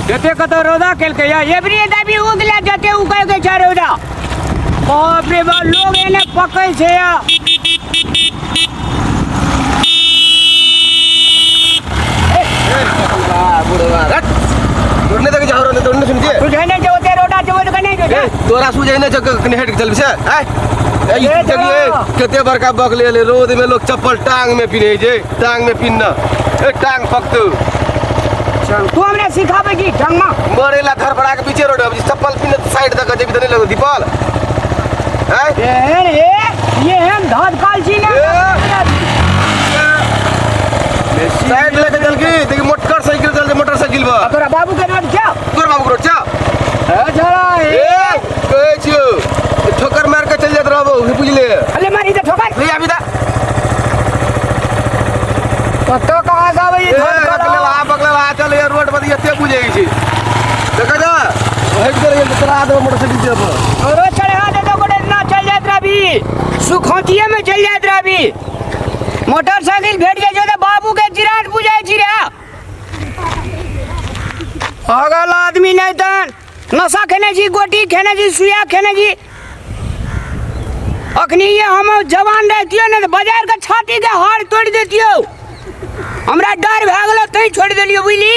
जते कतो रोदा केलके या एवरी दाबी उगला जते उगय के छ रोदा बाप रे बाप लोग एने पकै छे या तोड़ने तक जाओ रे तोड़ने सुन दिए तुझे ने जो ते रोदा जो कने जो तोरा सुझे ने जग कने हेड चल से ए जगह केते बड़का बकले ले रोड में लोग चप्पल टांग में पिने जे टांग में पिनना ए टांग पकतू तू हमने सिखाबे की ढंग में मरेला घर बड़ा के पीछे रोड अब चप्पल पिने साइड तक जे भी लगो दीपाल ये हम धाद काल छी ना साइड लेके चल के देखी मोटरसाइकिल चल जे मोटरसाइकिल बा तोरा बाबू के रोड क्या तोर बाबू रोड चा ए जरा ए कहे छियो ठोकर मार के चल जात रहबो बुझले अले मारी दे ठोकर ले आबी दा तो कहां जाबे ये बगलवा चल ये रोड पर एते बुझे छी देखा जा हेड कर ये चला दो मोटरसाइकिल से पर और चढ़ा दे तो गोड़े ना चल जात रही सुखोतिये में चल जात रही मोटरसाइकिल भेट गए जो बाबू के चिराग बुझाई छी रे अगल आदमी नहीं तन नशा खेने छी गोटी खेने छी सुइया खेने छी अखनी ये हम जवान रहतियो ने बाजार के छाती के हाड़ तोड़ देतियो हमरा डर भ गेलो तई छोड़ देलियो बुझली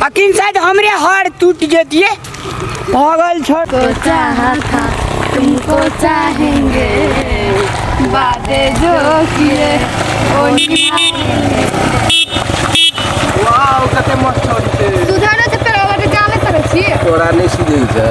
अकिन शायद हमरे हाड़ टूट जेतिए पागल छोड़ को चाहा था तुमको चाहेंगे बातें जो किए वो निभाएंगे वाओ कते मस्त छोड़ी छे सुधारे से पेड़ वाटे जाने करे छी तोरा नहीं सुझे छै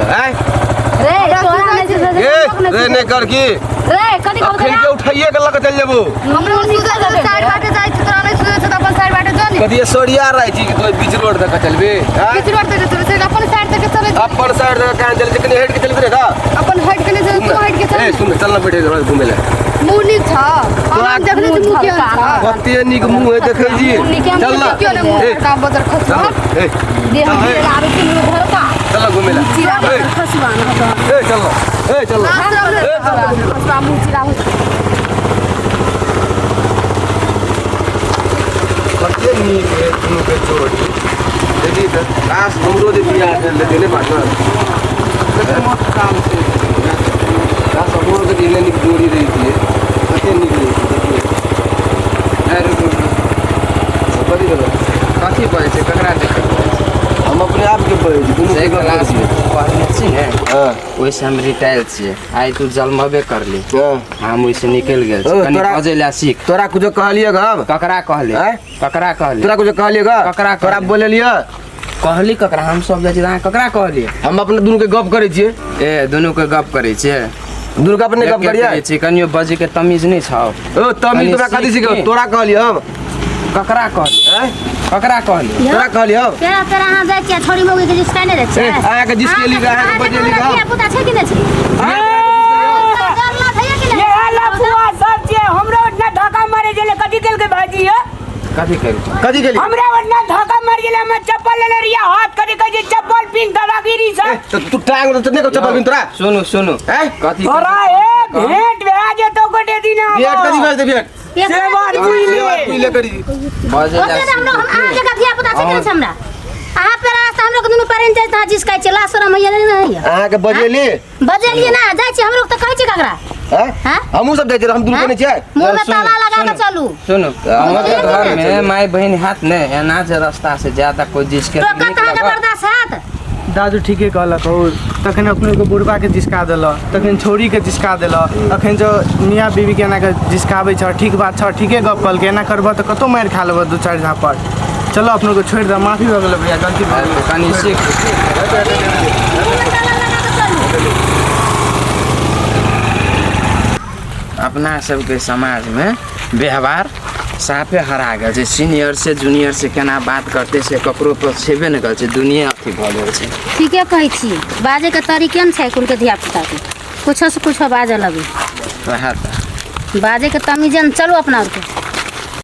रे तोरा नहीं रे ने कर की रे कथि कहत खेल के उठाइए के लग चल जेबो हमरो सुधारे साइड बाटे जाय छी तोरा नहीं सुधारे से अपन साइड बाटे जानी कदी सोड़िया रही छी कि तो बीच रोड तक चलबे किछ रोड तक चले अपन साइड तक चले अपन साइड तक कहां चल कने हेड के चलबे रे का अपन हेड के नहीं तू हेड के चल ए सुन चलना बैठे रोड घूमे ले मुनी छ हम देखले तू मुंह के छ कते निक मुंह है देखे जी चल ना क्यों ने मुंह का बदर खसवा ए दे हम आरो के घर का चल घूमे ले चिरा खसवा ना ए चल ए चल खसवा मुंह चिरा कते निक है तुम के जोड़ी देखी त काश हमरो दे बिया ले देने बाटो कते मस्त काम से काश हमरो दे देने निक जोड़ी रही थी कते निक रही थी अरे बड़ी गलो काफी पाए से ककरा देख हम अपने आप के पढ़े दोनों एक क्लास में पढ़ने छी ने हां वैसे हम रिटायर छिए आइ तू जलमबे कर ली हां हम वैसे निकल गेल कनी बजेला सीख तोरा कुछ कहलिए हम ककरा कहले ककरा कहले तोरा कुछ कहलिए गा ककरा तोरा बोले लिया कहली ककरा हम सब जाय छी ककरा कहली हम अपने दोनों के गप करे छिए ए दोनों के गप करे छिए दुर्गा का अपने गप करिए छी कनियो बजे के तमीज नहीं छौ ओ तमीज तोरा कथि सिखे तोरा कहलिए हम ककरा कहली ककरा कहली तोरा कहलिए हम तेरा तेरा हां जाय के छोड़ी मोगी के जिसका नहीं रे आया के जिसके लिए आया के बजे लिए ये पता छै कि नहीं छै ये हाला बुआ सब जे हमरो ना धक्का मारे जेले कथि केल के भाजी है कथि केली हमरा वरना धक्का मार गेले हम चप्पल ले रिया हाथ करी कही चप्पल पिन दादागिरी से तू टांग तो नहीं चप्पल बिन तोरा सुनु कथि तोरा एक भेंट भे जे तो गोटे दिन भेंट कथि भेज दे भेंट से बात पीले करी बजेला हम लोग आ जगह दिया पता छै कि हमरा आ पे रास्ता हम लोग दोनों पेरेंट जाय ता जिसका चला सर मैया नहीं है आ के बजेली बजेलिए ना जाय छी हम लोग तो कहै छी ककरा हां हमहु सब जाय छी हम दुनु के नहीं छै मुंह में ताला लगा के चलू सुनु हमर घर में माय बहन हाथ ने एना जे रास्ता से ज्यादा कोई जिसके तो कता के बर्दाश्त हाथ दादू ठीके कहलक हो तखन अपने को बुढ़वा के जिसका देल तखन छोरी के जिसका देल अखन जो मियाँ बीवी के एना के जिसकाबै छ ठीक बात छ ठीके गप कल के एना करब त कतो मार खा लेब दू चार झापड़ चलो अपने को छोड़ दे माफी हो गेल भैया गलती भऽ गेल कनी सीख अपना सबके समाज में व्यवहार साफे हरा गए छै सीनियर से जूनियर से केना बात करते से ककरो तो छेबे न करै छै दुनिया अथी भऽ गेल छै ठीके कहै छी बाजे के तरीके न छै कुल के धिया पुता के कुछो से कुछो बाजे लगे वएह त बाजे के तमीजन चलो अपना के